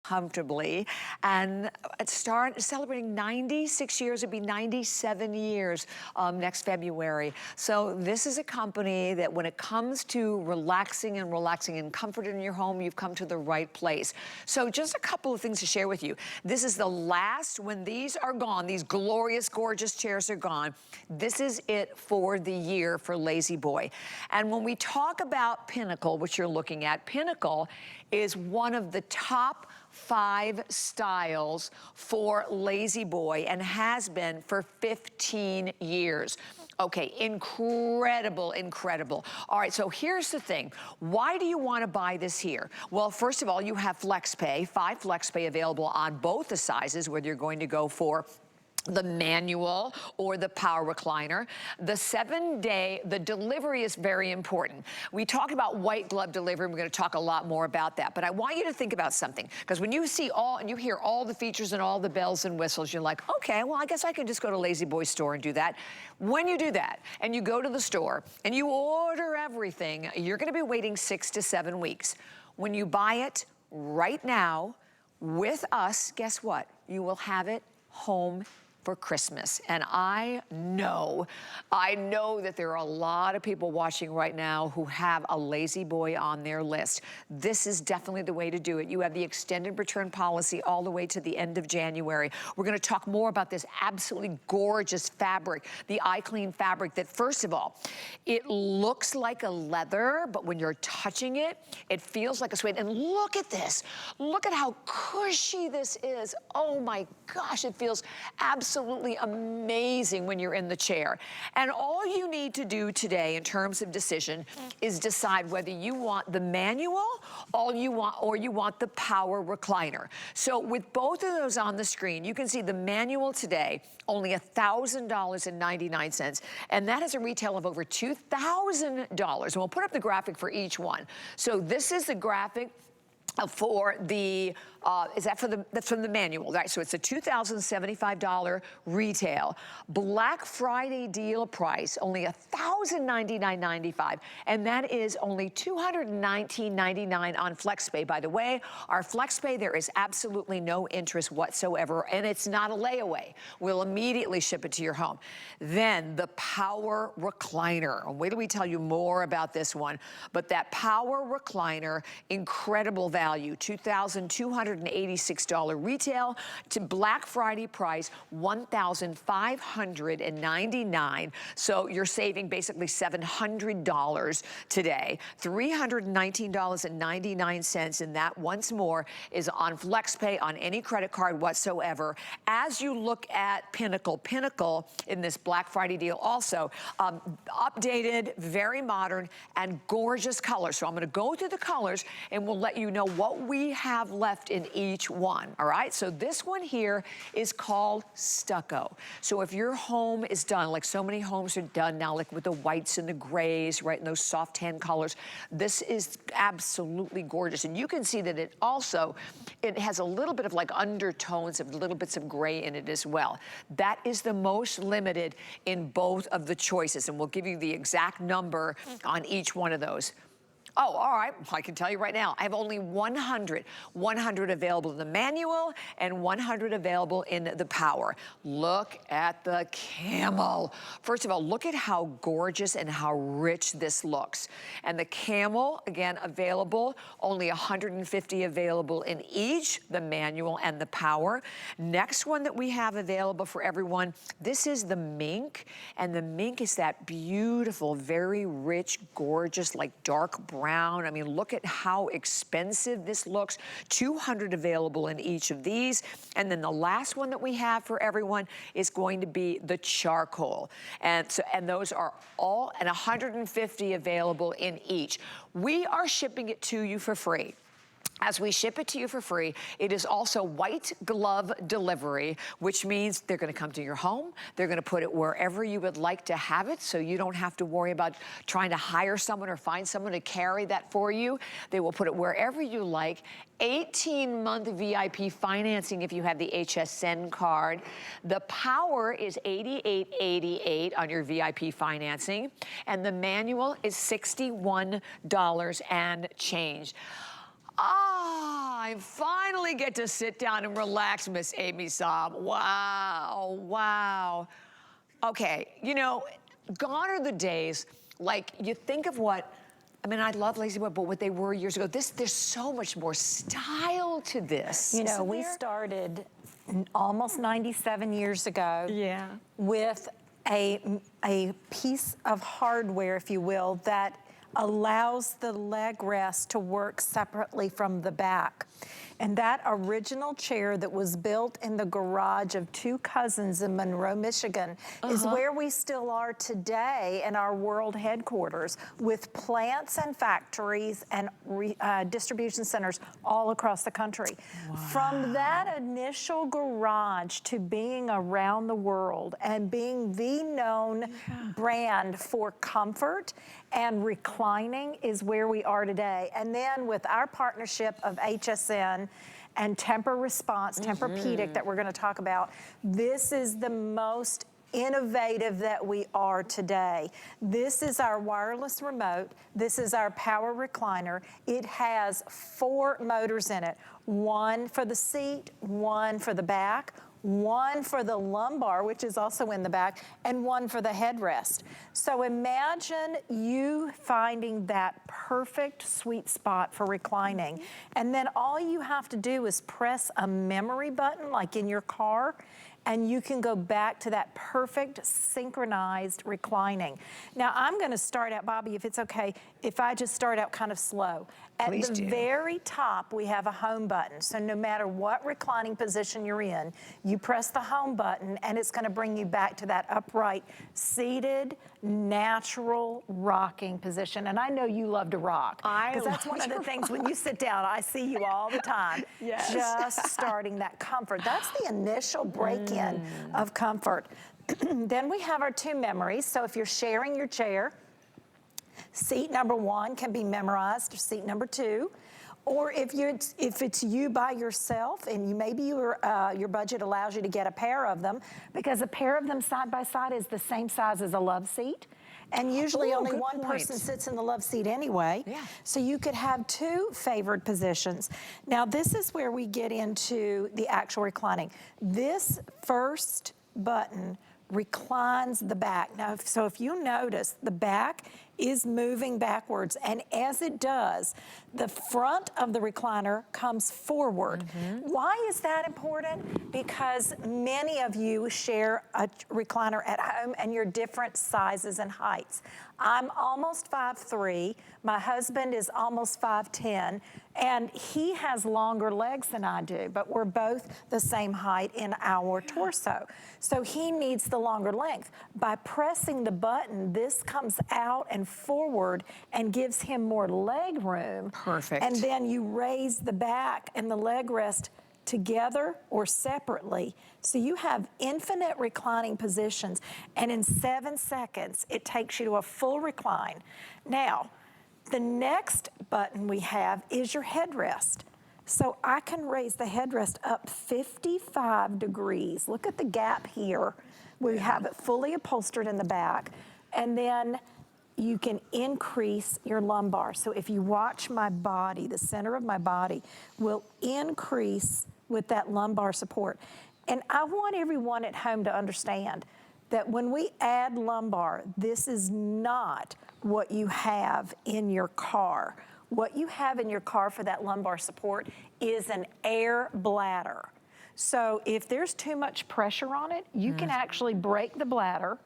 comfortably, and start celebrating 96 years. It'd be 97 years next February. So this is a company that when it comes to relaxing and comfort in your home, you've come to the right place. So just a couple of things to share with you. This is the last, when these are gone, these glorious, gorgeous chairs are gone, this is it for the year for LaZBoy. And when we talk about Pinnacle, which you're looking at, Pinnacle is one of the top 5 styles for LaZBoy and has been for 15 years. Okay, incredible, incredible. All right, so here's the thing. Why do you want to buy this here? Well, first of all, you have FlexPay, 5 FlexPay available on both the sizes, whether you're going to go for the manual or the power recliner. The 7-day, the delivery is very important. We talked about white glove delivery, and we're gonna talk a lot more about that, but I want you to think about something, because when you see all, and you hear all the features and all the bells and whistles, you're like, okay, well, I guess I can just go to LaZBoy store and do that. When you do that, and you go to the store, and you order everything, you're gonna be waiting 6 to 7 weeks. When you buy it right now with us, guess what? You will have it home for Christmas. And I know that there are a lot of people watching right now who have a LaZBoy on their list. This is definitely the way to do it. You have the extended return policy all the way to the end of January. We're gonna talk more about this absolutely gorgeous fabric, the iClean fabric that, first of all, it looks like a leather, but when you're touching it, it feels like a suede. And look at this. Look at how cushy this is. Oh my gosh, it feels absolutely amazing when you're in the chair. And all you need to do today in terms of decision is decide whether you want the manual or you want the power recliner. So with both of those on the screen, you can see the manual today, only $1,000.99, and that has a retail of over $2,000. And we'll put up the graphic for each one. So this is the graphic for the, that's from the manual, right? So it's a $2,075 retail. Black Friday deal price, only $1,099.95, and that is only $219.99 on FlexPay. By the way, our FlexPay, there is absolutely no interest whatsoever, and it's not a layaway. We'll immediately ship it to your home. Then the power recliner. And wait till we tell you more about this one, but that power recliner, incredible value. $2,286 retail to Black Friday price, $1,599. So you're saving basically $700 today. $319.99, and that once more is on FlexPay on any credit card whatsoever. As you look at Pinnacle in this Black Friday deal also, updated, very modern, and gorgeous colors. So I'm gonna go through the colors and we'll let you know what we have left in each one, all right? So this one here is called Stucco. So if your home is done, like so many homes are done now, like with the whites and the grays, right, and those soft tan colors, this is absolutely gorgeous. And you can see that it also, it has a little bit of like undertones of little bits of gray in it as well. That is the most limited in both of the choices, and we'll give you the exact number on each one of those. Oh, all right, I can tell you right now, I have only 100 available in the manual and 100 available in the power. Look at the camel. First of all, look at how gorgeous and how rich this looks. And the camel, again, available, only 150 available in each, the manual and the power. Next one that we have available for everyone, this is the mink, and the mink is that beautiful, very rich, gorgeous, like dark brown. I mean, look at how expensive this looks. 200 available in each of these. And then the last one that we have for everyone is going to be the charcoal. And those are all, and 150 available in each. We are shipping it to you for free. As we ship it to you for free, it is also white glove delivery, which means they're gonna come to your home, they're gonna put it wherever you would like to have it, so you don't have to worry about trying to hire someone or find someone to carry that for you. They will put it wherever you like. 18-month VIP financing if you have the HSN card. The power is $88.88 on your VIP financing, and the manual is $61 and change. Ah, I finally get to sit down and relax, Miss Amy Saab. Wow, wow. Okay, you know, gone are the days, like you think of what, I mean, I love LaZBoy, but what they were years ago, there's so much more style to this. You know, we started almost 97 years ago with a piece of hardware, if you will, that allows the leg rest to work separately from the back. And that original chair that was built in the garage of two cousins in Monroe, Michigan, is where we still are today in our world headquarters, with plants and factories and distribution centers all across the country. Wow. From that initial garage to being around the world and being the known brand for comfort and reclining is where we are today. And then with our partnership of HSN and TEMPURResponse, Tempur-Pedic that we're gonna talk about, this is the most innovative that we are today. This is our wireless remote. This is our power recliner. It has 4 motors in it. 1 for the seat, 1 for the back, 1 for the lumbar, which is also in the back, and 1 for the headrest. So imagine you finding that perfect sweet spot for reclining. And then all you have to do is press a memory button, like in your car, and you can go back to that perfect synchronized reclining. Now I'm gonna start out, Bobby, if it's okay, if I just start out kind of slow. At the very top, we have a home button. So no matter what reclining position you're in, you press the home button and it's gonna bring you back to that upright, seated, natural rocking position. And I know you love to rock. Because that's one of the things when you sit down, I see you all the time. Just starting that comfort. That's the initial break-in of comfort. Then we have our 2 memories. So if you're sharing your chair, seat number 1 can be memorized, or seat number 2. Or if it's you by yourself, and maybe your budget allows you to get a pair of them, because a pair of them side by side is the same size as a love seat. And usually only one person sits in the love seat anyway. So you could have 2 favored positions. Now this is where we get into the actual reclining. This first button reclines the back. Now, so if you notice, the back is moving backwards, and as it does, the front of the recliner comes forward. Why is that important? Because many of you share a recliner at home and you're different sizes and heights. I'm almost 5'3", my husband is almost 5'10", and he has longer legs than I do, but we're both the same height in our torso. So he needs the longer length. By pressing the button, this comes out and forward and gives him more leg room. Perfect. And then you raise the back and the leg rest together or separately. So you have infinite reclining positions, and in 7 seconds, it takes you to a full recline. Now, the next button we have is your headrest. So I can raise the headrest up 55 degrees. Look at the gap here. We have it fully upholstered in the back. And then you can increase your lumbar. So if you watch my body, the center of my body will increase with that lumbar support. And I want everyone at home to understand that when we add lumbar, this is not what you have in your car. What you have in your car for that lumbar support is an air bladder. So if there's too much pressure on it, you can actually break the bladder.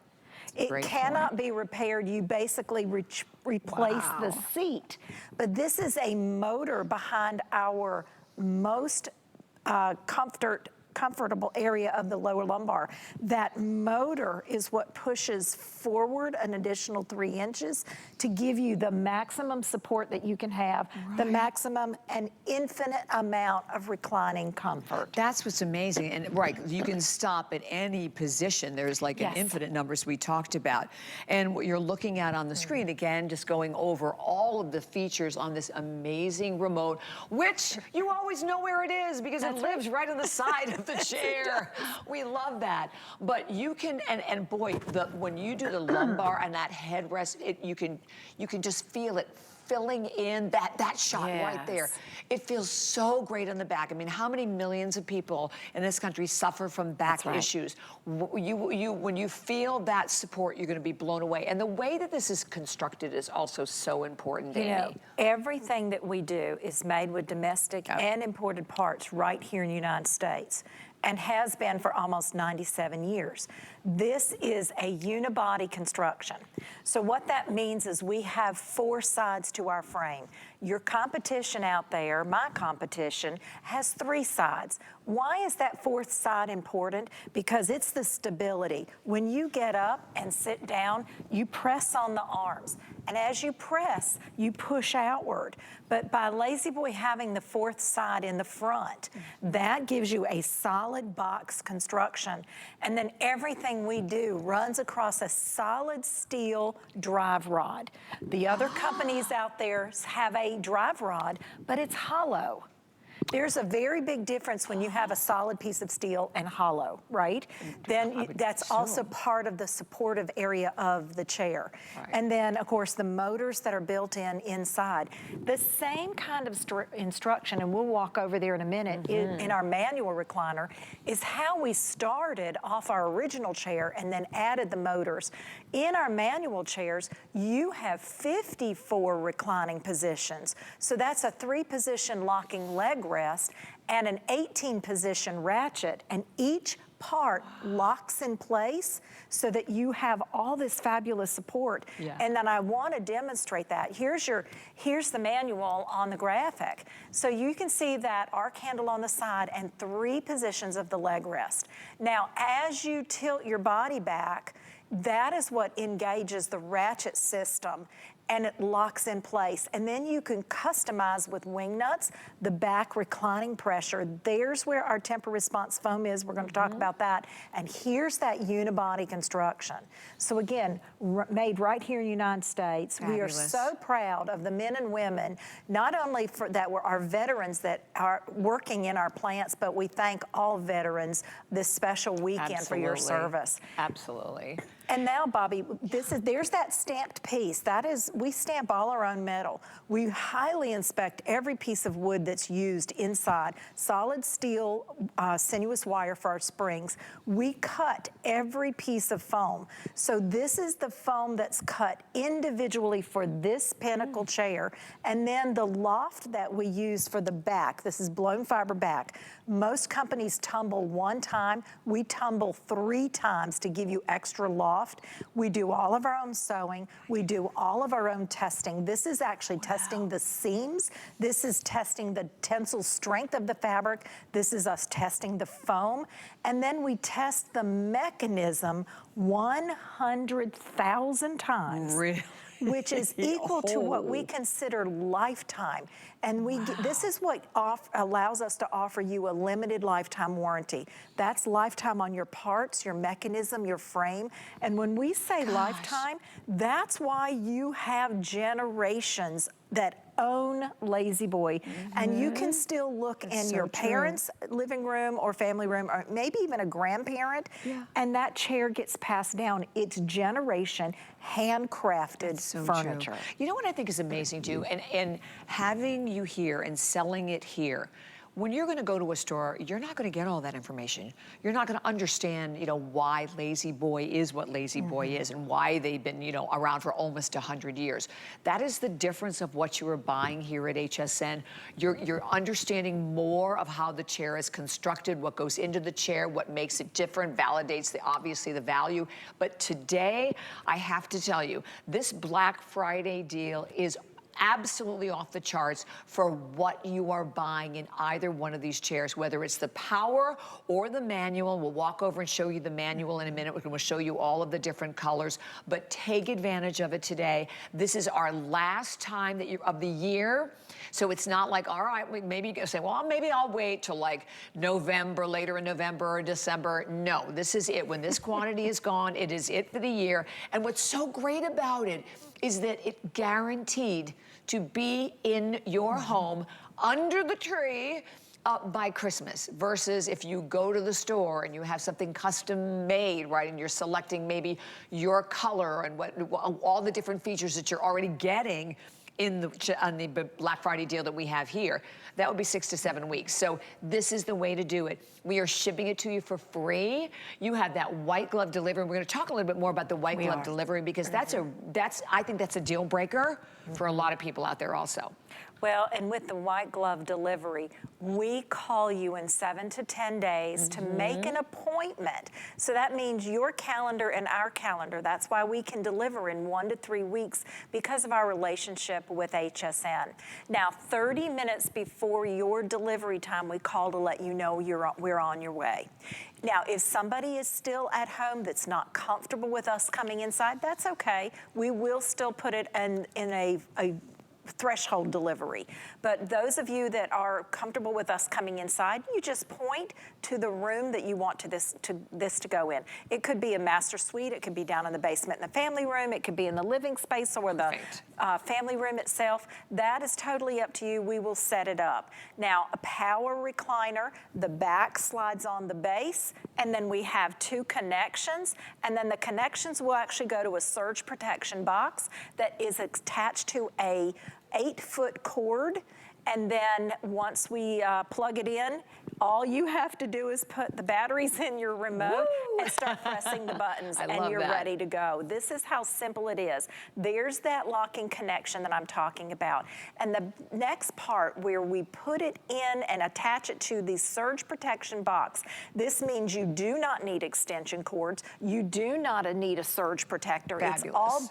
It cannot be repaired. You basically replace the seat. But this is a motor behind our most comfortable area of the lower lumbar. That motor is what pushes forward an additional 3 inches to give you the maximum support that you can have, the maximum and infinite amount of reclining comfort. That's what's amazing. And you can stop at any position. There's like an infinite numbers we talked about. And what you're looking at on the screen, again, just going over all of the features on this amazing remote, which you always know where it is because it lives right on the side of the chair. We love that. But you can, and boy, when you do the lumbar and that headrest, you can just feel it filling in that shot right there. It feels so great on the back. I mean, how many millions of people in this country suffer from back issues? When you feel that support, you're going to be blown away. And the way that this is constructed is also so important, Amy. You know, everything that we do is made with domestic and imported parts right here in the United States, and has been for almost 97 years. This is a unibody construction. So what that means is we have 4 sides to our frame. Your competition out there, my competition, has 3 sides. Why is that 4th side important? Because it's the stability. When you get up and sit down, you press on the arms. And as you press, you push outward. But by LaZBoy having the 4th side in the front, that gives you a solid box construction. And then everything we do runs across a solid steel drive rod. The other companies out there have a drive rod, but it's hollow. There's a very big difference when you have a solid piece of steel and hollow, right? Then that's also part of the supportive area of the chair. And then, of course, the motors that are built in inside. The same kind of instruction, and we'll walk over there in a minute, in our manual recliner, is how we started off our original chair and then added the motors. In our manual chairs, you have 54 reclining positions. So that's a 3-position locking leg rest and an 18-position ratchet, and each part locks in place so that you have all this fabulous support. And then I want to demonstrate that. Here's the manual on the graphic. So you can see that arc handle on the side and 3 positions of the leg rest. Now, as you tilt your body back, that is what engages the ratchet system, and it locks in place. And then you can customize with wing nuts, the back reclining pressure. There's where our TEMPURResponse foam is. We're going to talk about that. And here's that unibody construction. So again, made right here in the United States. We are so proud of the men and women, not only that were our veterans that are working in our plants, but we thank all veterans this special weekend for your service. Absolutely. And now, Bobby, there's that stamped piece. That is, we stamp all our own metal. We highly inspect every piece of wood that's used inside. Solid steel, sinuous wire for our springs. We cut every piece of foam. So this is the foam that's cut individually for this Pinnacle chair. And then the loft that we use for the back, this is blown fiber back. Most companies tumble 1 time. We tumble 3 times to give you extra loft. We do all of our own sewing. We do all of our own testing. This is actually testing the seams. This is testing the tensile strength of the fabric. This is us testing the foam. And then we test the mechanism 100,000 times. Really? Which is equal to what we consider lifetime. And this is what allows us to offer you a limited lifetime warranty. That's lifetime on your parts, your mechanism, your frame. And when we say lifetime, that's why you have generations that own LaZBoy. And you can still look in your parents' living room or family room, or maybe even a grandparent, and that chair gets passed down. It's generation, handcrafted furniture. You know what I think is amazing too, and having you here and selling it here, when you're going to go to a store, you're not going to get all that information. You're not going to understand, you know, why LaZBoy is what LaZBoy is and why they've been, you know, around for almost 100 years. That is the difference of what you are buying here at HSN. You're understanding more of how the chair is constructed, what goes into the chair, what makes it different, validates obviously the value. But today, I have to tell you, this Black Friday deal is absolutely off the charts for what you are buying in either one of these chairs, whether it's the power or the manual. We'll walk over and show you the manual in a minute. We'll show you all of the different colors, but take advantage of it today. This is our last time of the year. So it's not like, all right, maybe you can say, well, maybe I'll wait till like November, later in November or December. No, this is it. When this quantity is gone, it is it for the year. And what's so great about it is that it's guaranteed to be in your home under the tree by Christmas, versus if you go to the store and you have something custom made, right, and you're selecting maybe your color and all the different features that you're already getting, on the Black Friday deal that we have here, that would be 6 to 7 weeks. So this is the way to do it. We are shipping it to you for free. You have that white glove delivery. We're going to talk a little bit more about the white glove delivery because I think that's a deal breaker for a lot of people out there also. Well, and with the white glove delivery, we call you in 7 to 10 days to make an appointment. So that means your calendar and our calendar. That's why we can deliver in 1 to 3 weeks because of our relationship with HSN. Now, 30 minutes before your delivery time, we call to let you know we're on your way. Now, if somebody is still at home that's not comfortable with us coming inside, that's okay. We will still put it in a threshold delivery. But those of you that are comfortable with us coming inside, you just point to the room that you want this to go in. It could be a master suite, it could be down in the basement in the family room, it could be in the living space or the family room itself. That is totally up to you. We will set it up. Now, a power recliner, the back slides on the base, and then we have 2 connections, and then the connections will actually go to a surge protection box that is attached to a 8-foot cord. And then once we plug it in, all you have to do is put the batteries in your remote and start pressing the buttons and you're ready to go. This is how simple it is. There's that locking connection that I'm talking about. And the next part where we put it in and attach it to the surge protection box, this means you do not need extension cords. You do not need a surge protector. Fabulous. It's all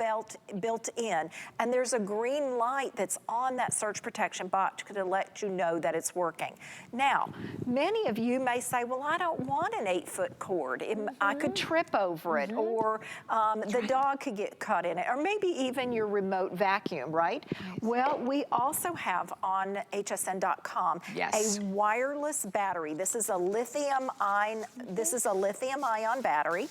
built in. And there's a green light that's on that surge protection box to let you know that it's working. Now, many of you may say, well, I don't want an 8-foot cord. I could trip over it, or the dog could get caught in it, or maybe even your remote vacuum, right? Well, we also have on hsn.com a wireless battery. This is a lithium-ion battery,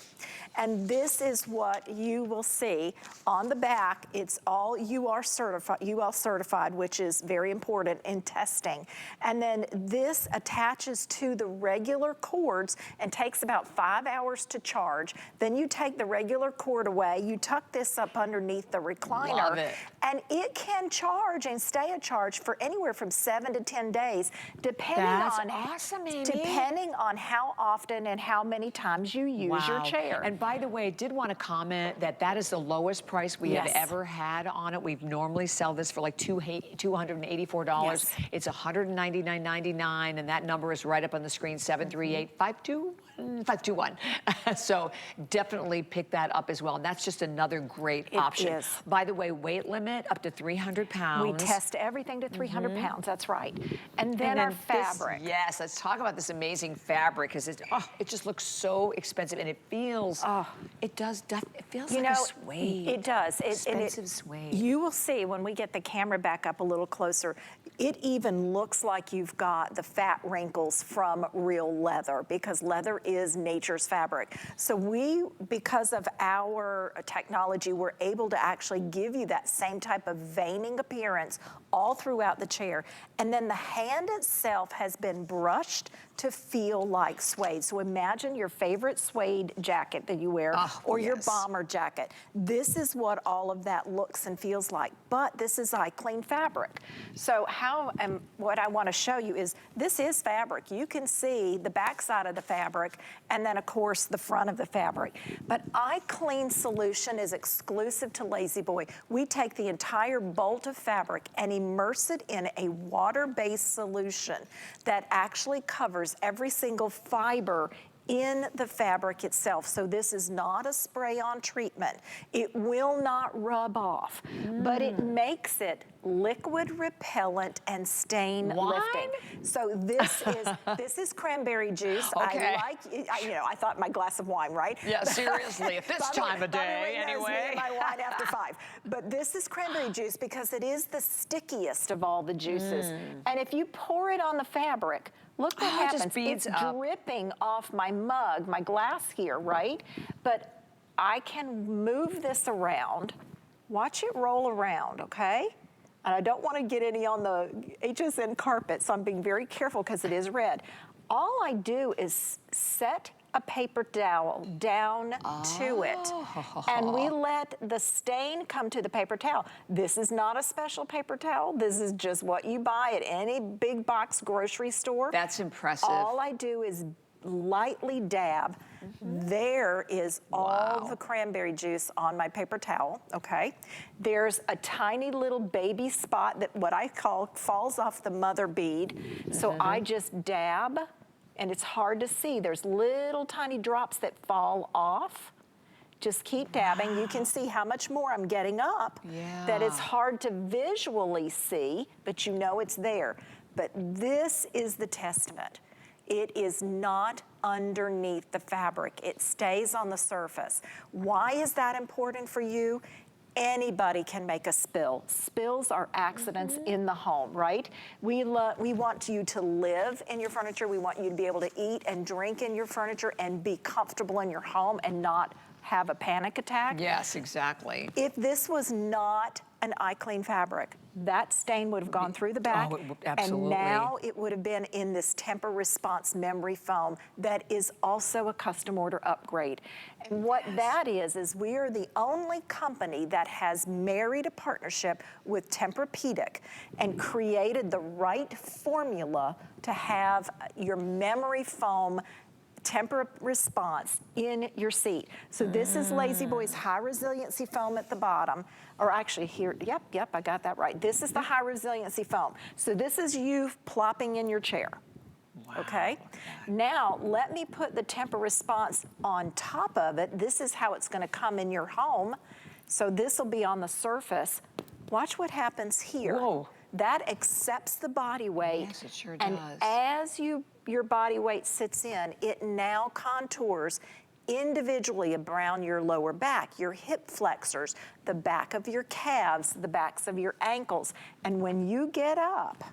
and this is what you will see on the back. It's all UL certified, which is very important in testing. And then this attaches to the regular cords and takes about 5 hours to charge. Then you take the regular cord away, you tuck this up underneath the recliner. Love it. And it can charge and stay a charge for anywhere from 7 to 10 days, depending on how often and how many times you use your chair. And by the way, I did want to comment that is the lowest price we have ever had on it. We normally sell this for like $284. It's $199.99, and that number is right up on the screen, 738-521. So definitely pick that up as well. And that's just another great option. Is. By the way, weight limit up to 300 pounds. We test everything to 300 pounds, that's right. And then our fabric. Yes, let's talk about this amazing fabric, because it just looks so expensive, and it feels, it feels like a suede. It does. Expensive suede. You will see when we get the camera back up a little closer, it even looks like you've got the fat wrinkles from real leather, because leather is nature's fabric. So because of our technology, we're able to actually give you that same type of veining appearance all throughout the chair. And then the hand itself has been brushed to feel like suede. So imagine your favorite suede jacket that you wear, or your bomber jacket. This is what all of that looks and feels like, but this is clean fabric. So what I want to show you is, this is fabric. You can see the back side of the fabric, and then of course the front of the fabric. But iClean solution is exclusive to LaZBoy. We take the entire bolt of fabric and immerse it in a water-based solution that actually covers every single fiber in the fabric itself. So this is not a spray-on treatment. It will not rub off, but it makes it liquid repellent and stain lifting. So this is cranberry juice. Okay. I thought my glass of wine, right? Yeah, seriously, at this time of day, anyway. My wine after 5. But this is cranberry juice because it is the stickiest of all the juices. And if you pour it on the fabric, look what happens. It's dripping off my mug, my glass here, right? But I can move this around. Watch it roll around, okay? And I don't want to get any on the HSN carpet, so I'm being very careful because it is red. All I do is set a paper towel down to it. And we let the stain come to the paper towel. This is not a special paper towel. This is just what you buy at any big box grocery store. That's impressive. All I do is lightly dab. There is all the cranberry juice on my paper towel, okay? There's a tiny little baby spot that what I call falls off the mother bead. So I just dab, and it's hard to see. There's little tiny drops that fall off. Just keep dabbing. You can see how much more I'm getting up. That it's hard to visually see, but you know it's there. But this is the testament. It is not underneath the fabric. It stays on the surface. Why is that important for you? Anybody can make a spill. Spills are accidents in the home, right? We want you to live in your furniture. We want you to be able to eat and drink in your furniture and be comfortable in your home and not have a panic attack. Yes, exactly. If this was not an iClean fabric, that stain would have gone through the back. Absolutely. And now it would have been in this TEMPURResponse memory foam that is also a custom order upgrade. And what that is we are the only company that has married a partnership with Tempur-Pedic and created the right formula to have your memory foam TEMPURResponse in your seat. So this is LaZBoy's high resiliency foam at the bottom, or actually here, yep, I got that right. This is the high resiliency foam. So this is you plopping in your chair. Okay, now let me put the TEMPURResponse on top of it. This is how it's gonna come in your home. So this will be on the surface. Watch what happens here. Whoa. That accepts the body weight. Yes, it sure and does. as your body weight sits in, it now contours individually around your lower back, your hip flexors, the back of your calves, the backs of your ankles. And when you get up,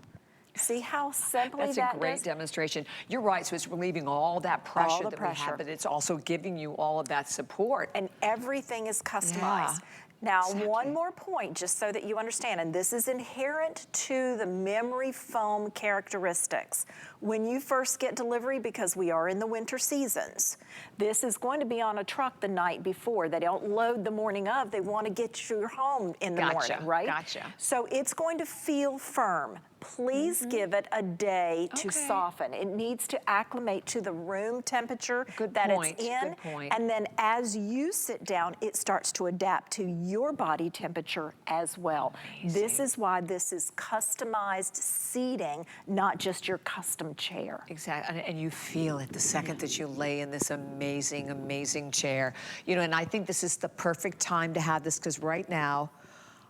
see how simply that is? That's a great demonstration. You're right, so it's relieving all that pressure that we have, but it's also giving you all of that support. And everything is customized. Now, one more point, just so that you understand, and this is inherent to the memory foam characteristics. When you first get delivery, because we are in the winter seasons, this is going to be on a truck the night before. They don't load the morning of. They want to get you home in the morning, right? Gotcha. So it's going to feel firm. Please give it a day to soften. It needs to acclimate to the room temperature that it's in. Good point. And then as you sit down, it starts to adapt to your body temperature as well. Amazing. This is why this is customized seating, not just your custom chair. Exactly, and you feel it the second that you lay in this amazing, amazing chair. You know, and I think this is the perfect time to have this, because right now,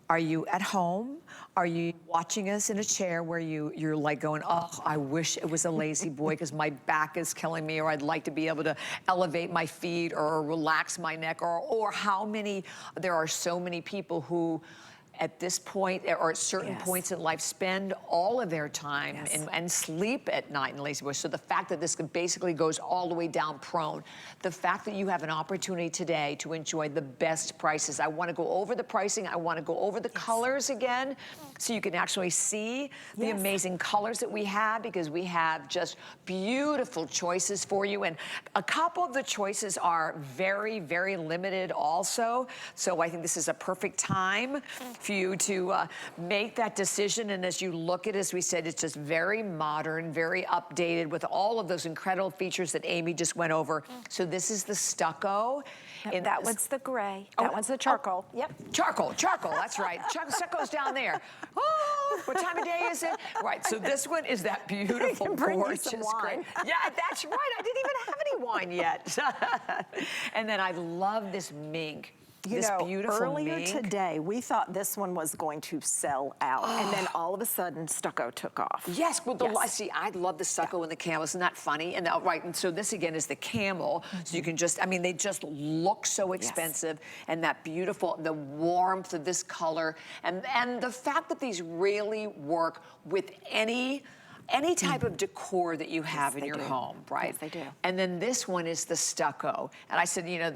are you at home? Are you watching us in a chair where you're like going, oh, I wish it was a LaZBoy because my back is killing me, or I'd like to be able to elevate my feet or relax my neck, or there are so many people who at this point or at certain points in life spend all of their time and sleep at night in LaZBoy. So the fact that this basically goes all the way down prone, the fact that you have an opportunity today to enjoy the best prices. I want to go over the pricing. I want to go over the colors again so you can actually see the amazing colors that we have, because we have just beautiful choices for you. And a couple of the choices are very, very limited also. So I think this is a perfect time for you to make that decision. And as you look at it, as we said, it's just very modern, very updated with all of those incredible features that Amy just went over. So this is the stucco. And that one's the gray. That one's the charcoal. Charcoal, that's right. Stucco's down there. Oh, what time of day is it? Right, so this one is that beautiful, gorgeous gray. Yeah, that's right. I didn't even have any wine yet. And then I love this mink. You know, earlier today, we thought this one was going to sell out, and then all of a sudden, stucco took off. Yes, well, see, I love the stucco and the camel. Isn't that funny? And right, and so this again is the camel. So you can just, I mean, they just look so expensive, and that beautiful, the warmth of this color, and the fact that these really work with any type of decor that you have in your home, right? Yes, they do. And then this one is the stucco. And I said, you know,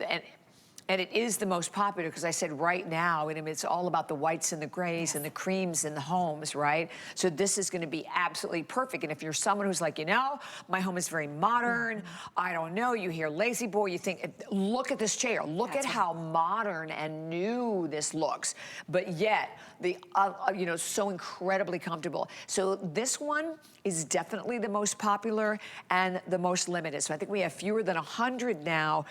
And it is the most popular because I said right now, I mean, it's all about the whites and the grays and the creams in the homes, right? So this is gonna be absolutely perfect. And if you're someone who's like, you know, my home is very modern, I don't know, you hear LaZBoy, you think, look at this chair, look at how modern and new this looks, but yet, you know, so incredibly comfortable. So this one is definitely the most popular and the most limited. So I think we have fewer than 100 now.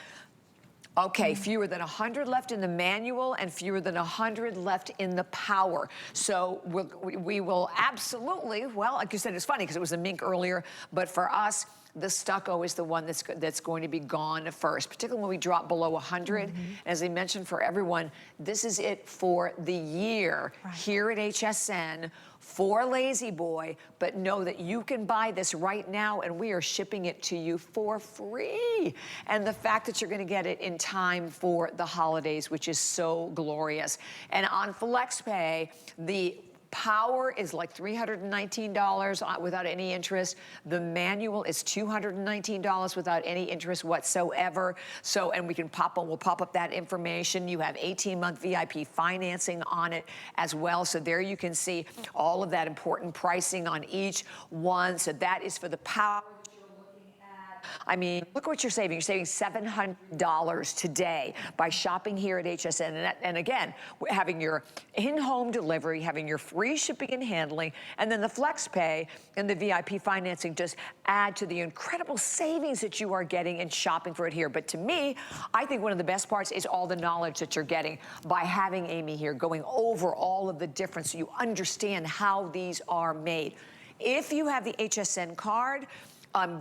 Okay, fewer than 100 left in the manual and fewer than 100 left in the power. So we will absolutely, well, like you said, it's funny because it was a mink earlier, but for us, the stucco is the one that's going to be gone first, particularly when we drop below 100. As I mentioned for everyone, this is it for the year here at HSN for LaZBoy, but know that you can buy this right now and we are shipping it to you for free. And the fact that you're gonna get it in time for the holidays, which is so glorious. And on FlexPay, the power is like $319 without any interest. The manual is $219 without any interest whatsoever. So, and we'll pop up that information. You have 18-month VIP financing on it as well. So there you can see all of that important pricing on each one. So that is for the power. I mean, look what you're saving. You're saving $700 today by shopping here at HSN. And again, having your in-home delivery, having your free shipping and handling, and then the FlexPay and the VIP financing just add to the incredible savings that you are getting in shopping for it here. But to me, I think one of the best parts is all the knowledge that you're getting by having Amy here, going over all of the difference so you understand how these are made. If you have the HSN card,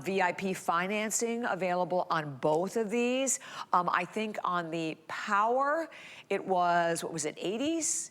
VIP financing available on both of these. I think on the power, it was, what was it, 80s?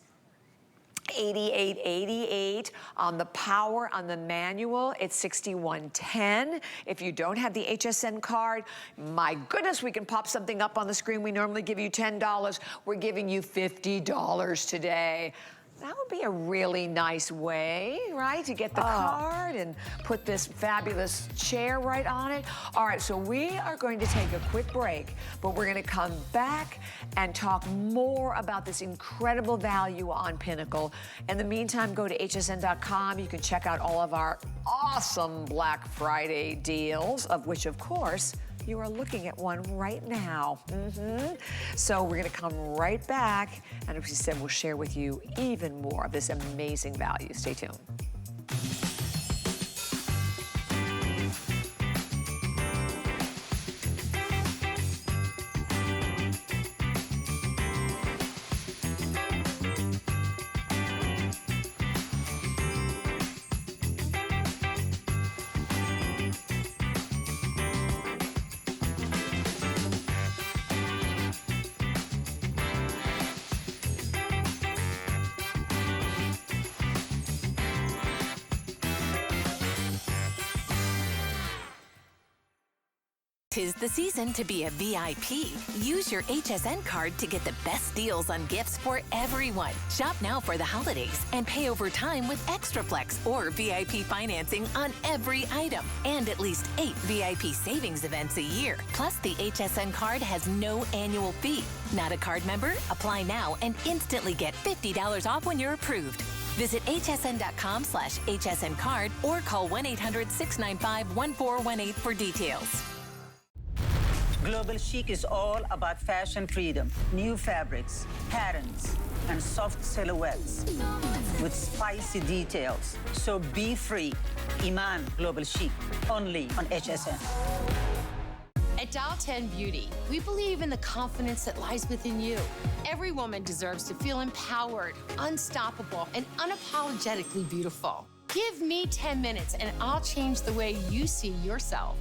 88.88 on the power. On the manual, it's 61.10. If you don't have the HSN card, my goodness, we can pop something up on the screen. We normally give you $10. We're giving you $50 today. That would be a really nice way, right, to get the card and put this fabulous chair right on it. All right, so we are going to take a quick break, but we're going to come back and talk more about this incredible value on Pinnacle. In the meantime, go to hsn.com. You can check out all of our awesome Black Friday deals, of which, of course, you are looking at one right now. So we're gonna come right back, and as we said, we'll share with you even more of this amazing value. Stay tuned. Tis the season to be a VIP. Use your HSN card to get the best deals on gifts for everyone. Shop now for the holidays and pay over time with Extra Flex or VIP financing on every item. And at least 8 VIP savings events a year. Plus, the HSN card has no annual fee. Not a card member? Apply now and instantly get $50 off when you're approved. Visit hsn.com/HSN card or call 1-800-695-1418 for details. Global Chic is all about fashion freedom, new fabrics, patterns, and soft silhouettes with spicy details. So be free. Iman Global Chic, only on HSN. At Dial 10 Beauty, we believe in the confidence that lies within you. Every woman deserves to feel empowered, unstoppable, and unapologetically beautiful. Give me 10 minutes and I'll change the way you see yourself.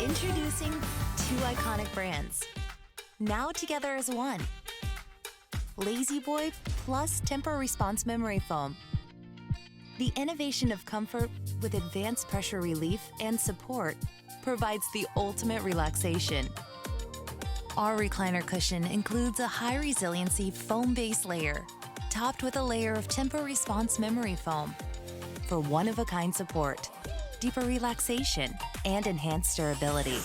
Introducing 2 iconic brands, now together as one. LaZBoy plus TEMPURResponse memory foam. The innovation of comfort with advanced pressure relief and support provides the ultimate relaxation. Our recliner cushion includes a high resiliency foam base layer, topped with a layer of TEMPURResponse memory foam for one-of-a-kind support, deeper relaxation, and enhanced durability.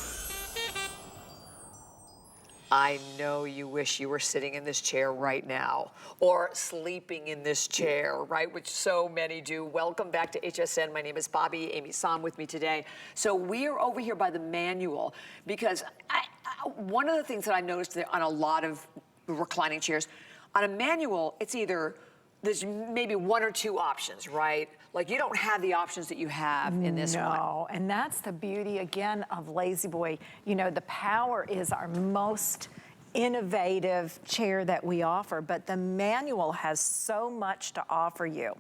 I know you wish you were sitting in this chair right now or sleeping in this chair, right? Which so many do. Welcome back to HSN. My name is Bobby. Amy Sam with me today. So we are over here by the manual because one of the things that I noticed on a lot of reclining chairs, on a manual, it's either there's maybe one or two options, right? Like you don't have the options that you have in this one. No, and that's the beauty again of LaZBoy. You know, the Power is our most innovative chair that we offer, but the manual has so much to offer you.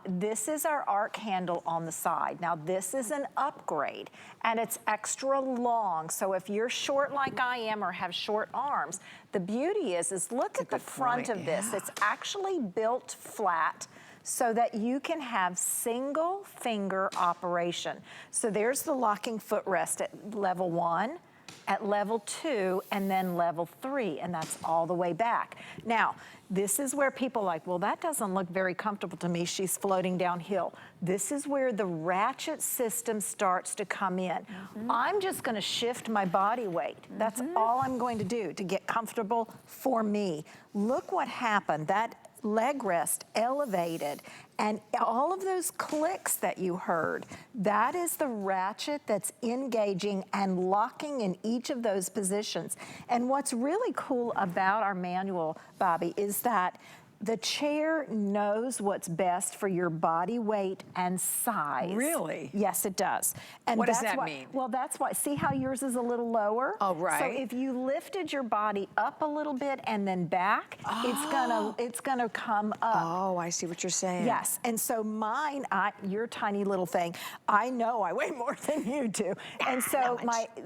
This is our arc handle on the side. Now this is an upgrade and it's extra long. So if you're short like I am or have short arms, the beauty is look at the front of this. It's actually built flat so that you can have single finger operation. So there's the locking footrest at level 1, at level 2, and then level 3, and that's all the way back. Now, this is where people are like, well, that doesn't look very comfortable to me. She's floating downhill. This is where the ratchet system starts to come in. I'm just gonna shift my body weight. That's all I'm going to do to get comfortable for me. Look what happened. That leg rest elevated, and all of those clicks that you heard, that is the ratchet that's engaging and locking in each of those positions. And what's really cool about our manual, Bobby, is that the chair knows what's best for your body weight and size. Really? Yes, it does. And what does that's that mean? Well, that's why, see how yours is a little lower? Oh, right. So if you lifted your body up a little bit and then back, it's gonna come up. Oh, I see what you're saying. Yes, and so mine, your tiny little thing, I know I weigh more than you do. And so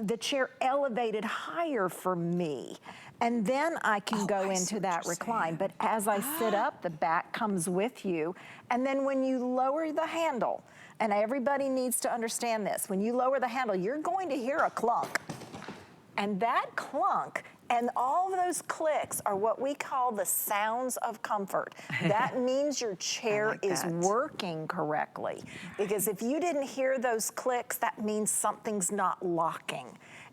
the chair elevated higher for me. And then I can go into that recline. But as I sit up, the back comes with you. And then when you lower the handle, and everybody needs to understand this, when you lower the handle, you're going to hear a clunk. And that clunk and all of those clicks are what we call the sounds of comfort. That means your chair is working correctly. Because if you didn't hear those clicks, that means something's not locking.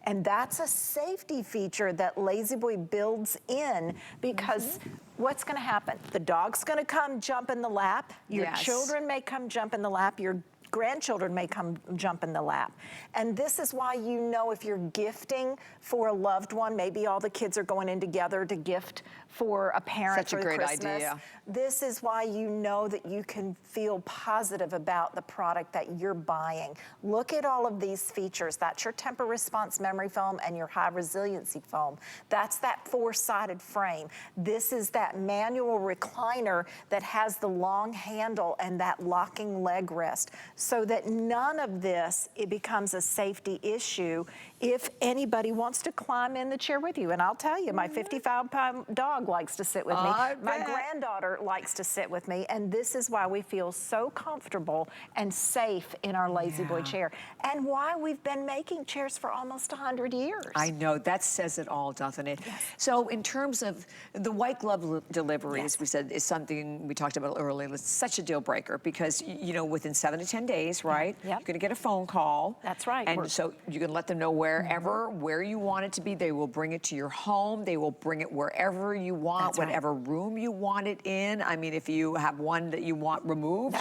And that's a safety feature that LaZBoy builds in because what's gonna happen? The dog's gonna come jump in the lap, your children may come jump in the lap, your grandchildren may come jump in the lap. And this is why you know if you're gifting for a loved one, maybe all the kids are going in together to gift for a parent for Christmas. Such a great idea. This is why you know that you can feel positive about the product that you're buying. Look at all of these features. That's your TEMPURResponse memory foam and your high resiliency foam. That's that 4-sided frame. This is that manual recliner that has the long handle and that locking leg rest, so that none of this, it becomes a safety issue if anybody wants to climb in the chair with you. And I'll tell you, my 55-pound dog likes to sit with me. My granddaughter likes to sit with me. And this is why we feel so comfortable and safe in our LaZBoy chair. And why we've been making chairs for almost 100 years. I know, that says it all, doesn't it? Yes. So in terms of the white glove delivery, as we said, is something we talked about earlier. It's such a deal breaker because, you know, within 7 to 10 days, right? You're gonna get a phone call. That's right. And so you can let them know where you want it to be. They will bring it to your home. They will bring it wherever you want, whatever room you want it in. I mean, if you have one that you want removed,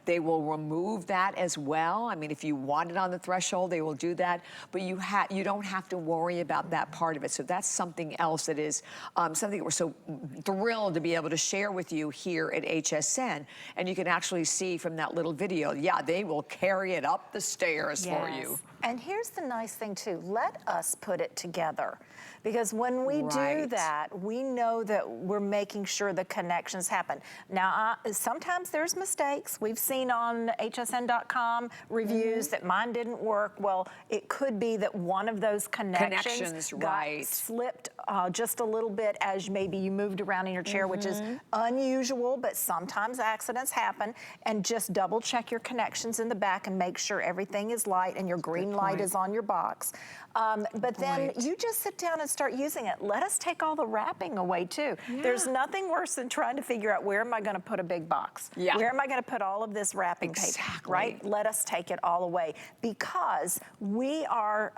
they will remove that as well. I mean, if you want it on the threshold, they will do that. But you don't have to worry about that part of it. So that's something else that is something that we're so thrilled to be able to share with you here at HSN. And you can actually see from that little video, they will carry it up the stairs for you. And here's the nice thing too, let us put it together. Because when we do that, we know that we're making sure the connections happen. Now, sometimes there's mistakes. We've seen on hsn.com reviews that mine didn't work. Well, it could be that one of those connections got slipped just a little bit as maybe you moved around in your chair, which is unusual, but sometimes accidents happen. And just double check your connections in the back and make sure everything is light and your green light is on your box. But then you just sit down and start using it, let us take all the wrapping away too. There's nothing worse than trying to figure out where am I gonna put a big box? Where am I gonna put all of this wrapping paper, right? Let us take it all away, because we are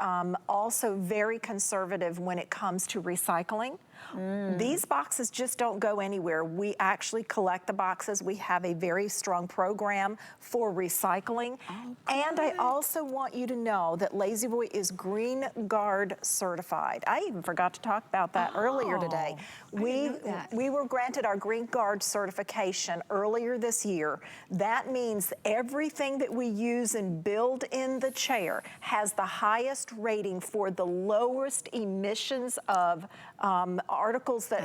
also very conservative when it comes to recycling. These boxes just don't go anywhere. We actually collect the boxes. We have a very strong program for recycling. And I also want you to know that LaZBoy is Green Guard certified. I even forgot to talk about that earlier today. We were granted our Green Guard certification earlier this year. That means everything that we use and build in the chair has the highest rating for the lowest emissions of articles that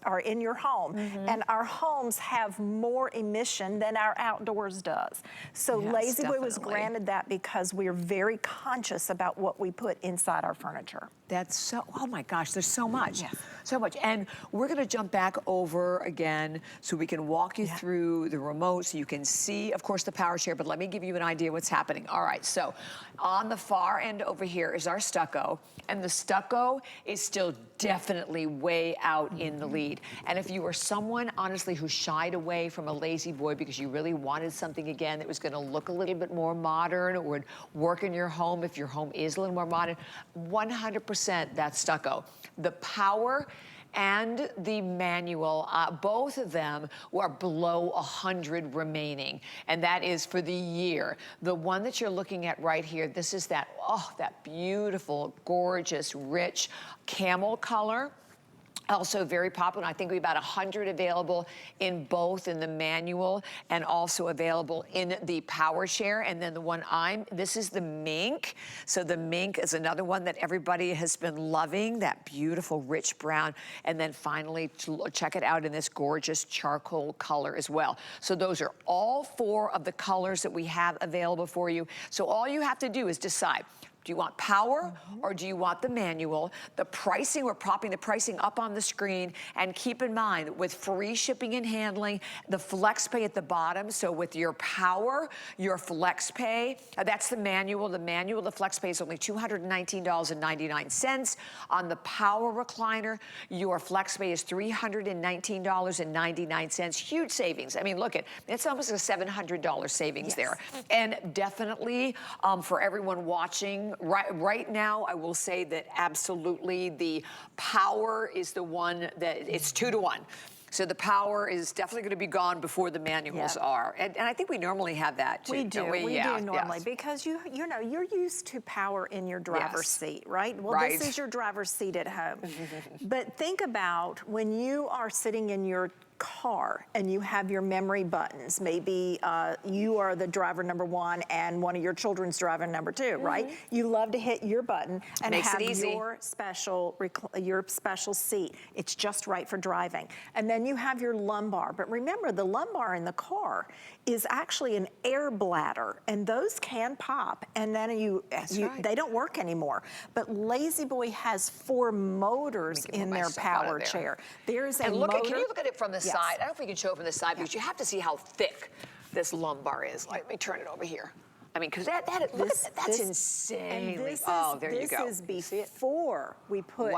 are in your home. And our homes have more emission than our outdoors does. So LaZBoy was granted that because we're very conscious about what we put inside our furniture. That's so, oh my gosh, there's so much. So much. And we're gonna jump back over again so we can walk you through the remote so you can see, of course, the power chair, but let me give you an idea what's happening. All right, so on the far end over here is our stucco, and the stucco is still definitely way out in the lead. And if you were someone, honestly, who shied away from a LaZBoy because you really wanted something, again, that was gonna look a little bit more modern or would work in your home if your home is a little more modern, 100% that's stucco. The power and the manual, both of them were below 100 remaining, and that is for the year. The one that you're looking at right here, this is that, that beautiful, gorgeous, rich camel color. Also very popular. I think we have about 100 available in both in the manual and also available in the power share. And then the one this is the mink. So the mink is another one that everybody has been loving, that beautiful rich brown. And then finally, check it out in this gorgeous charcoal color as well. So those are all 4 of the colors that we have available for you. So all you have to do is decide. Do you want power or do you want the manual? The pricing, we're propping the pricing up on the screen. And keep in mind, with free shipping and handling, the flex pay at the bottom. So with your power, your flex pay, that's the manual. The flex pay is only $219.99. On the power recliner, your flex pay is $319.99. Huge savings. I mean, look it's almost a $700 savings there. And definitely for everyone watching, right now, I will say that absolutely the power is the one that it's 2 to 1. So the power is definitely going to be gone before the manuals are. And I think we normally have that too. We do, we do normally, because you know, you're used to power in your driver's seat, right? Well, this is your driver's seat at home. But think about when you are sitting in your car and you have your memory buttons. Maybe you are the driver number 1 and one of your children's driver number 2, right? You love to hit your button and have your special seat. It's just right for driving. And then you have your lumbar. But remember, the lumbar in the car is actually an air bladder, and those can pop, and then they don't work anymore. But LaZBoy has 4 motors in their power chair. There's a motor. Can you look at it from the side? I don't know if we can show it from the side, because you have to see how thick this lumbar is. Let me turn it over here. I mean, because that's insane. There you go. This is before we put,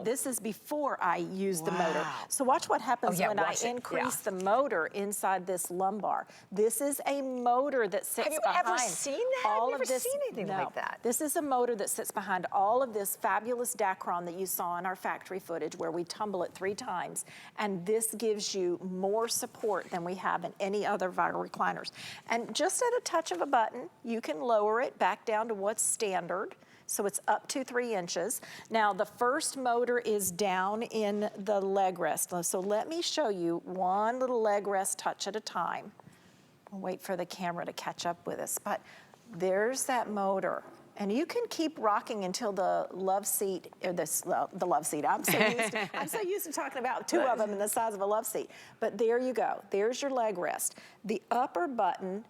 this is before I use the motor. So watch what happens when I increase the motor inside this lumbar. This is a motor that sits behind. Have you ever seen that? I've never seen anything like that. This is a motor that sits behind all of this fabulous Dacron that you saw in our factory footage where we tumble it 3 times. And this gives you more support than we have in any other viral recliners. And just at a touch of a button, you can lower it back down to what's standard. So it's up to 3 inches. Now the first motor is down in the leg rest. So let me show you one little leg rest touch at a time. We'll wait for the camera to catch up with us. But there's that motor. And you can keep rocking until the love seat, or the love seat. I'm so used to talking about 2 of them in the size of a love seat. But there you go. There's your leg rest. The upper button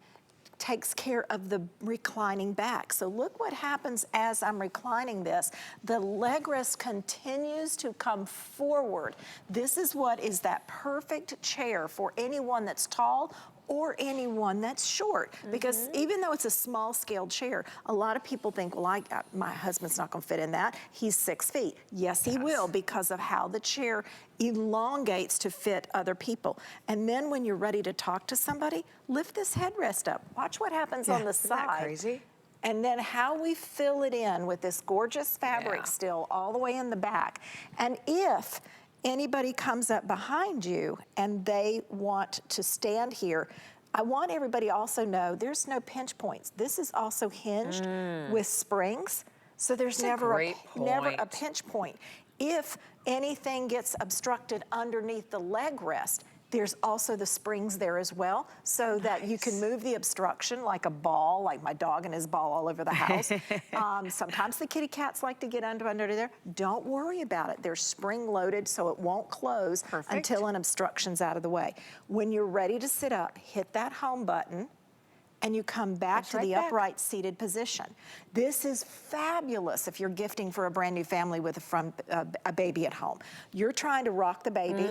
takes care of the reclining back. So look what happens as I'm reclining this. The leg rest continues to come forward. This is what is that perfect chair for anyone that's tall or anyone that's short. Because even though it's a small scale chair, a lot of people think, well, my husband's not gonna fit in that. He's 6 feet. Yes, he will, because of how the chair elongates to fit other people. And then when you're ready to talk to somebody, lift this headrest up. Watch what happens on the side. Isn't that crazy? And then how we fill it in with this gorgeous fabric still all the way in the back. And if anybody comes up behind you and they want to stand here, I want everybody also know there's no pinch points. This is also hinged with springs, so there's never a pinch point. If anything gets obstructed underneath the leg rest, there's also the springs there as well, so that you can move the obstruction like a ball, like my dog and his ball all over the house. Sometimes the kitty cats like to get under there. Don't worry about it. They're spring loaded, so it won't close until an obstruction's out of the way. When you're ready to sit up, hit that home button, and you come back to the upright seated position. This is fabulous if you're gifting for a brand new family with a baby at home. You're trying to rock the baby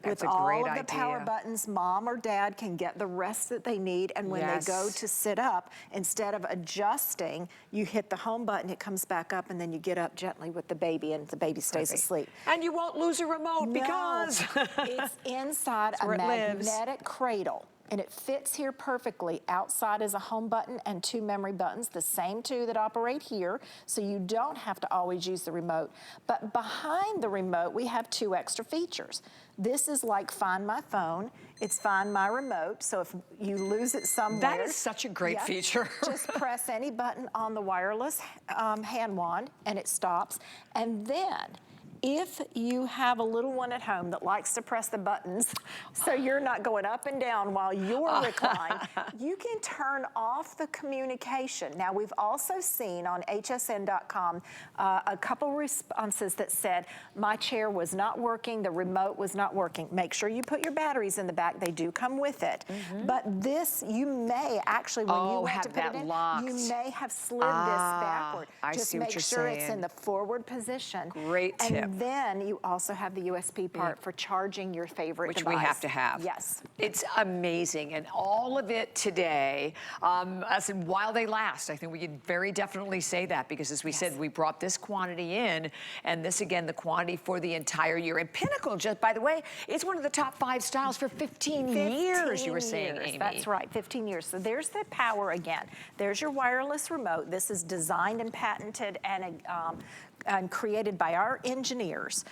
with all of the power buttons. Mom or dad can get the rest that they need, and when they go to sit up, instead of adjusting, you hit the home button, it comes back up, and then you get up gently with the baby, and the baby stays asleep. And you won't lose a remote because it's inside a magnetic cradle. And it fits here perfectly. Outside is a home button and 2 memory buttons, the same 2 that operate here, so you don't have to always use the remote. But behind the remote, we have 2 extra features. This is like Find My Phone. It's Find My Remote, so if you lose it somewhere. That is such a great feature. Just press any button on the wireless hand wand, and it stops. And then, if you have a little one at home that likes to press the buttons so you're not going up and down while you're reclined, you can turn off the communication. Now, we've also seen on hsn.com a couple responses that said, my chair was not working, the remote was not working. Make sure you put your batteries in the back. They do come with it. But this, you may actually, when you went to put it in, you may have slid this backward. Just make sure it's in the forward position. Great tip. And then you also have the USB part for charging your favorite device. Which we have to have. Yes. It's amazing, and all of it today, I said, while they last, I think we can very definitely say that, because as we said, we brought this quantity in, and this, again, the quantity for the entire year. And Pinnacle, just by the way, it's one of the top 5 styles for 15 years, you were saying, Amy. That's right, 15 years. So there's the power again. There's your wireless remote. This is designed and patented and created by our engineers.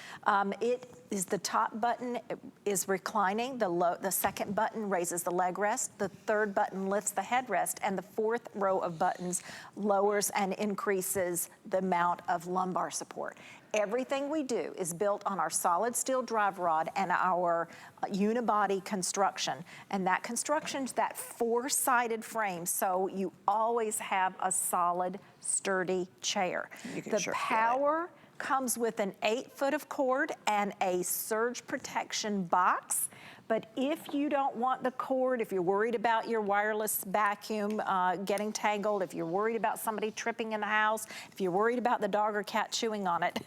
It is the top button is reclining, the second button raises the leg rest, the third button lifts the headrest, and the 4th row of buttons lowers and increases the amount of lumbar support. Everything we do is built on our solid steel drive rod and our unibody construction. And that construction's that 4-sided frame, so you always have a solid, sturdy chair. The power comes with an 8-foot of cord and a surge protection box. But if you don't want the cord, if you're worried about your wireless vacuum getting tangled, if you're worried about somebody tripping in the house, if you're worried about the dog or cat chewing on it,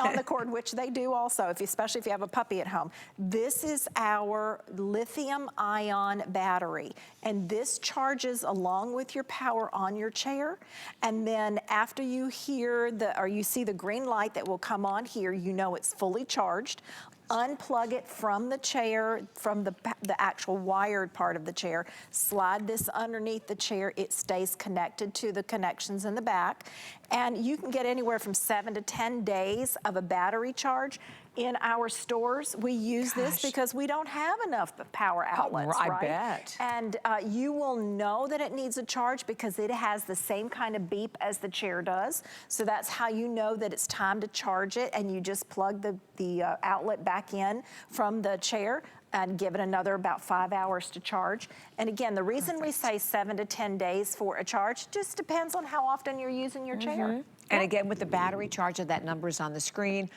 on the cord, which they do also, especially if you have a puppy at home, this is our lithium-ion battery. And this charges along with your power on your chair. And then after you hear or you see the green light that will come on here, you know it's fully charged. Unplug it from the chair, from the actual wired part of the chair. Slide this underneath the chair. It stays connected to the connections in the back. And you can get anywhere from 7 to 10 days of a battery charge. In our stores, we use this because we don't have enough power outlets, right? I bet. And you will know that it needs a charge because it has the same kind of beep as the chair does. So that's how you know that it's time to charge it, and you just plug the outlet back in from the chair and give it another about 5 hours to charge. And again, the reason we say 7 to 10 days for a charge just depends on how often you're using your chair. And again, with the battery charger, that number's on the screen.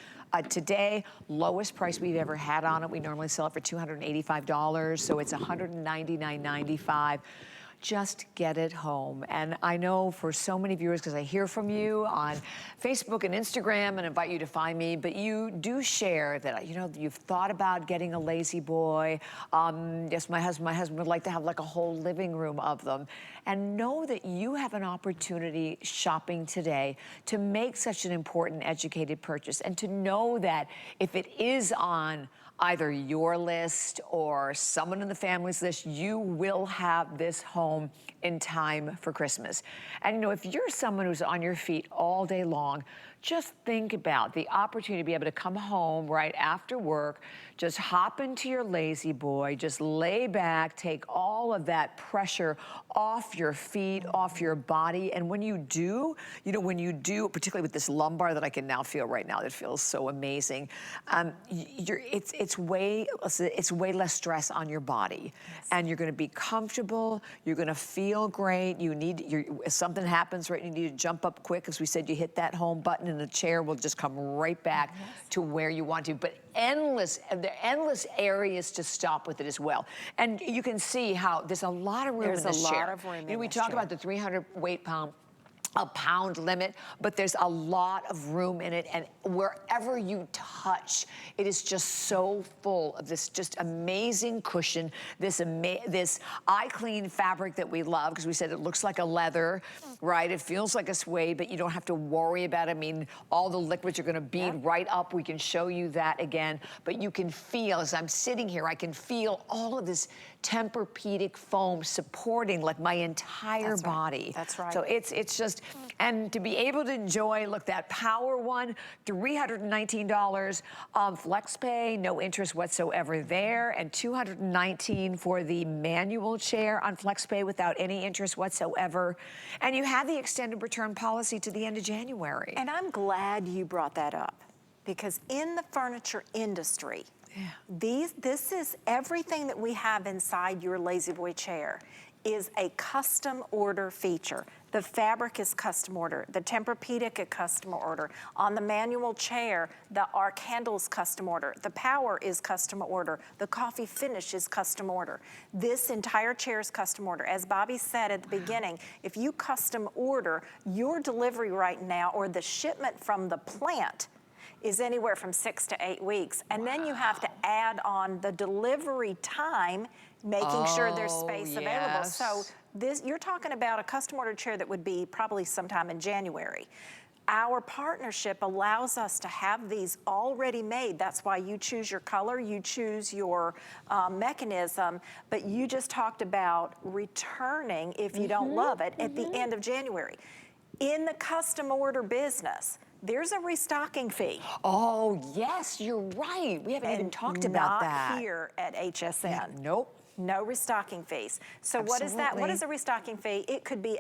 Today, lowest price we've ever had on it. We normally sell it for $285, so it's $199.95. just get it home. And I know for so many viewers, because I hear from you on Facebook and Instagram and invite you to find me, but you do share that, you know, you've thought about getting a LaZBoy. Yes, my husband would like to have like a whole living room of them. And know that you have an opportunity shopping today to make such an important educated purchase, and to know that if it is on either your list or someone in the family's list, you will have this home in time for Christmas. And you know, if you're someone who's on your feet all day long, just think about the opportunity to be able to come home right after work, just hop into your LaZBoy, just lay back, take all of that pressure off your feet, off your body. And when you do, you know, when you do, particularly with this lumbar that I can now feel right now, that feels so amazing, it's way less stress on your body. Yes. And you're gonna be comfortable, you're gonna feel great. If something happens, right, you need to jump up quick. As we said, you hit that home button and the chair will just come right back to where you want to. But there are endless areas to stop with it as well. And you can see how there's a lot of room in this chair. There's a lot of room in this chair. We talk about the 300 pound limit, but there's a lot of room in it, and wherever you touch, it is just so full of this just amazing cushion, this eye-clean fabric that we love, because we said it looks like a leather, right? It feels like a suede, but you don't have to worry about it. I mean, all the liquids are gonna bead right up. We can show you that again, but you can feel, as I'm sitting here, I can feel all of this Tempur-Pedic foam supporting like my entire body. That's right. So it's just, and to be able to enjoy, look, that power one, $319, flex pay, no interest whatsoever there, and $219 for the manual chair on flex pay without any interest whatsoever. And you have the extended return policy to the end of January. And I'm glad you brought that up, because in the furniture industry, this is everything that we have inside your LaZBoy chair is a custom order feature. The fabric is custom order. The Tempur-Pedic is custom order. On the manual chair, the arc handle is custom order. The power is custom order. The coffee finish is custom order. This entire chair is custom order. As Bobby said at the beginning, if you custom order, your delivery right now, or the shipment from the plant, is anywhere from 6 to 8 weeks. And then you have to add on the delivery time, making sure there's space available. So you're talking about a custom ordered chair that would be probably sometime in January. Our partnership allows us to have these already made. That's why you choose your color, you choose your mechanism, but you just talked about returning if you don't love it at the end of January. In the custom order business, there's a restocking fee. Oh, yes, you're right. We haven't even talked about that. Not here at HSN. Yeah, nope. No restocking fees. So what is that? What is a restocking fee? It could be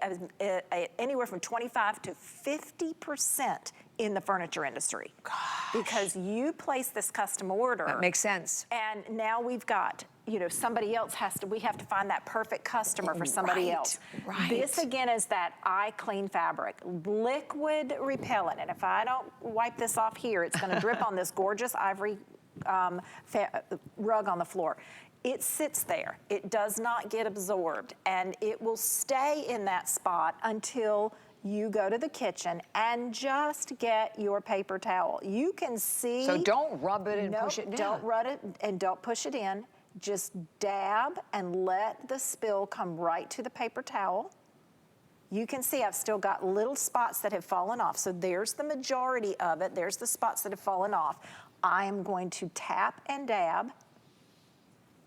anywhere from 25 to 50% in the furniture industry. Gosh. Because you place this custom order. That makes sense. And now we've got, you know, somebody else we have to find that perfect customer for somebody else. Right. This again is that eye clean fabric, liquid repellent. And if I don't wipe this off here, it's gonna drip on this gorgeous ivory rug on the floor. It sits there, it does not get absorbed, and it will stay in that spot until you go to the kitchen and just get your paper towel. You can see. So don't rub it and push it down. Don't rub it and don't push it in. Just dab and let the spill come right to the paper towel. You can see I've still got little spots that have fallen off. So there's the majority of it. There's the spots that have fallen off. I am going to tap and dab.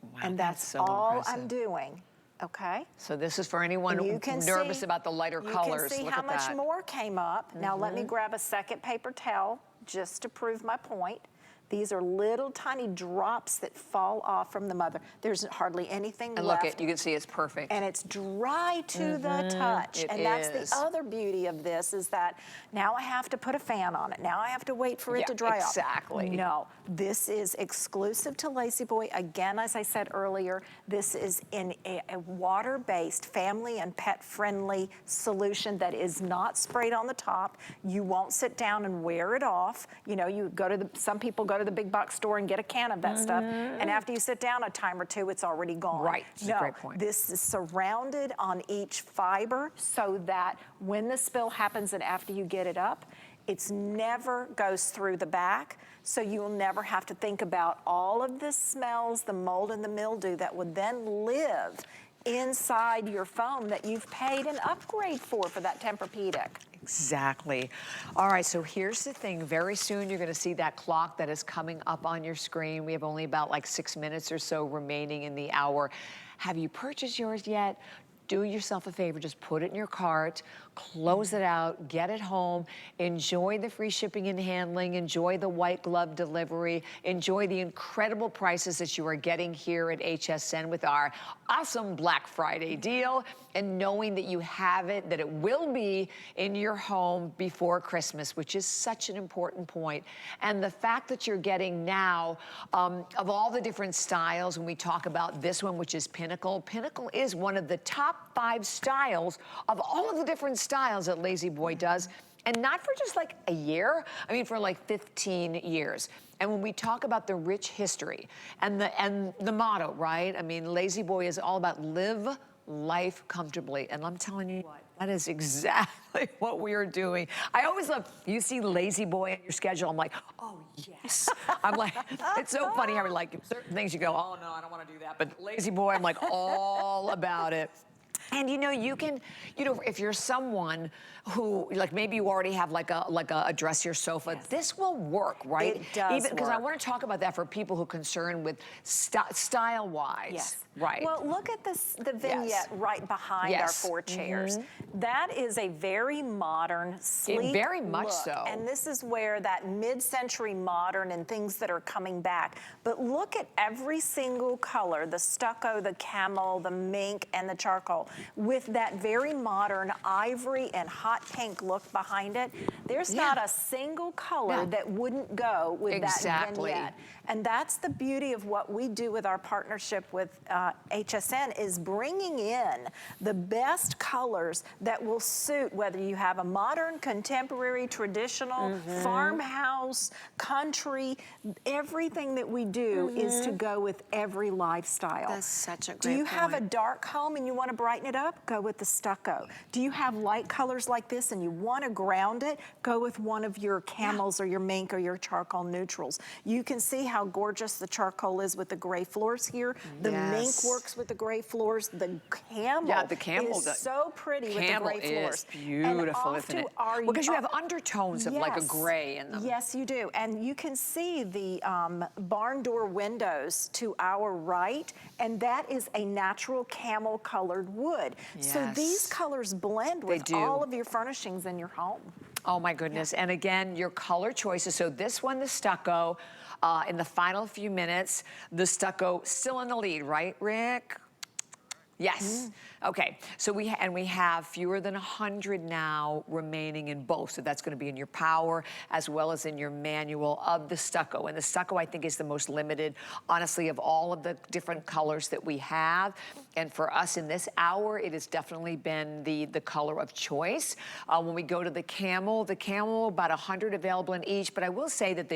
Wow, and that's so all impressive. I'm doing, okay? So this is for anyone nervous about the lighter colors. You can see how much more came up. Now let me grab a second paper towel just to prove my point. These are little tiny drops that fall off from the mother. There's hardly anything left. And look, you can see it's perfect. And it's dry to the touch. And that's the other beauty of this, is that now I have to put a fan on it. Now I have to wait for it to dry off. Exactly. No, this is exclusive to LaZBoy. Again, as I said earlier, this is in a water-based, family and pet-friendly solution that is not sprayed on the top. You won't sit down and wear it off. You know, some people go to to the big box store and get a can of that stuff, and after you sit down a time or two, it's already gone. Right, that's a great point. This is surrounded on each fiber so that when the spill happens and after you get it up, it's never goes through the back, so you'll never have to think about all of the smells, the mold and the mildew that would then live inside your foam that you've paid an upgrade for that Tempur-Pedic. Exactly. All right, so here's the thing. Very soon you're gonna see that clock that is coming up on your screen. We have only about like 6 minutes or so remaining in the hour. Have you purchased yours yet? Do yourself a favor, just put it in your cart, close it out, get it home, enjoy the free shipping and handling, enjoy the white glove delivery, enjoy the incredible prices that you are getting here at HSN with our awesome Black Friday deal, and knowing that you have it, that it will be in your home before Christmas, which is such an important point. And the fact that you're getting now, of all the different styles, when we talk about this one, which is Pinnacle, Pinnacle is one of the top 5 styles of all of the different styles that LaZBoy does, and not for just like a year, I mean for like 15 years. And when we talk about the rich history and the motto, right? I mean, LaZBoy is all about live life comfortably, and I'm telling you what, that is exactly what we are doing. I always love, you see LaZBoy on your schedule, I'm like, oh yes. I'm like, it's so funny how we like certain things you go, oh no, I don't want to do that, but LaZBoy, I'm like all about it. And you know, you can, you know, if you're someone who, like maybe you already have like a dressier sofa, this will work, right? It does because I work. want to talk about that for people who are concerned with style-wise. Yes. Right. Well, look at this, the vignette right behind our 4 chairs. That is a very modern, sleek very much look. so. And this is where that mid-century modern and things that are coming back. But look at every single color, the stucco, the camel, the mink, and the charcoal, with that very modern ivory and hot pink look behind it. There's not a single color that wouldn't go with that vignette. And that's the beauty of what we do with our partnership with HSN, is bringing in the best colors that will suit whether you have a modern, contemporary, traditional, farmhouse, country. Everything that we do is to go with every lifestyle. That's such a great Do you have a point. dark home and you want to brighten it up? Go with the stucco. Do you have light colors like this and you want to ground it? Go with one of your camels or your mink or your charcoal neutrals. You can see how gorgeous the charcoal is with the gray floors here. The mink works with the gray floors. The camel is so pretty with the gray floors. Beautiful, isn't it? Because you have undertones of like a gray in them. Yes, you do. And you can see the barn door windows to our right, and that is a natural camel colored wood. So these colors blend with all of your furnishings in your home. Oh my goodness. And again, your color choices. So this one, the stucco, in the final few minutes, the stucco still in the lead, right, Rick? Yes. Okay. So we have fewer than 100 now remaining in both. So that's going to be in your power as well as in your manual of the stucco. And the stucco, I think, is the most limited, honestly, of all of the different colors that we have. And for us in this hour, it has definitely been the color of choice. When we go to the camel, about 100 available in each. But I will say that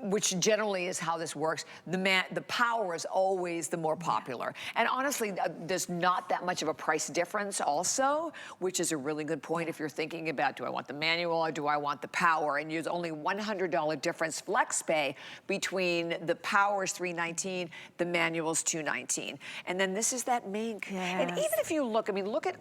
which generally is how this works, the power is always the more popular. And honestly, there's not that much of a price difference also, which is a really good point if you're thinking about, do I want the manual or do I want the power? And there's only $100 difference flex pay between the power's $319, the manual's $219. And then this is that mink. And even if you look, I mean, look at